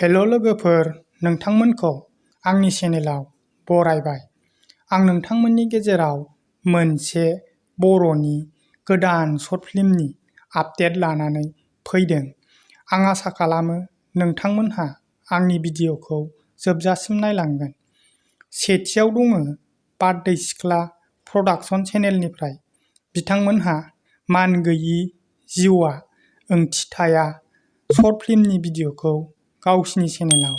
हेल' लोगोफोर, नोंथांमोनखौ आंनि चेनेलाव बरायबाय। आं नोंथांमोननि गेजेराव मोनसे बर'नि गोदान शर्ट फिल्मनि आपडेट लानानै फैदों। आं आसा खालामो नोंथांमोनहा आंनि भिडिअ'खौ जोबजासिम नायलांगोन। सेथियाव दङ बारदै सिख्ला प्रडाक्शन चेनेलनिफ्राय। बिथांमोनहा मान गैयि जिउआ ओंथि थाया शर्ट फिल्मनि भिडिअ'खौ गावसिनि चेनेलाव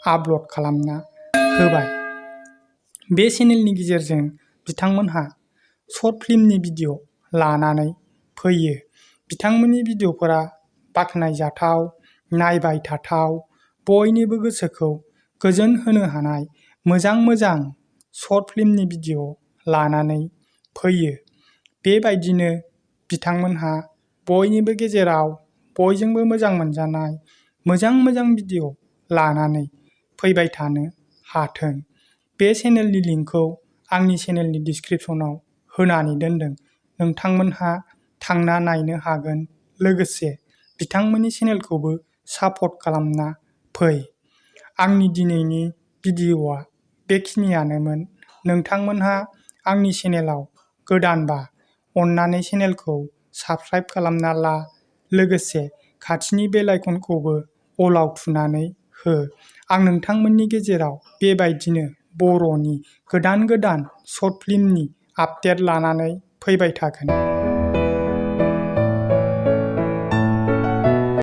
आपल'ड खालामना होबाय। बे चेनेलनि गेजेरजों बिथांमोनहा शर्ट फिल्मनि भिडिअ' लानानै फैयो। बिथांमोननि भिडिअ'फोरा बाख्नायजाथाव, नायबाय थाथाव, बयनिबो गोसोखौ गोजोन होनो हानाय मोजां शर्ट फिल्मनि भिडिअ' लानानै फैयो। बेबायदिनो बिथांमोनहा बयनिबो गेजेराव बयजोंबो मोजां मोनजानाय मोजां भिडिअ' लानानै फैबाय थानो हाथों। बे चेनेलनि लिंकखौ आंनि चेनेलनि डिसक्रिपसनाव होनानै दोनदों। नोंथांमोनहा थांना नायनो हागोन। लोगोसे बिथांमोननि चेनेलखौबो सापर्ट खालामना फै। आंनि दिनैनि भिडिअ'आ बेखिनियानोमोन। नोंथांमोनहा आंनि चेनेलाव गोदानबा अन्नानै चेनेलखौ साबस्क्राइब खालामना ला। लोगोसे खाथिनि बेल आइकनखौबो अलाव थुनानै हो। आं नोंथांमोननि गेजेराव बेबायदिनो बर'नि गोदान शर्ट फिल्मनि आपडेट लानानै फैबाय थागोन।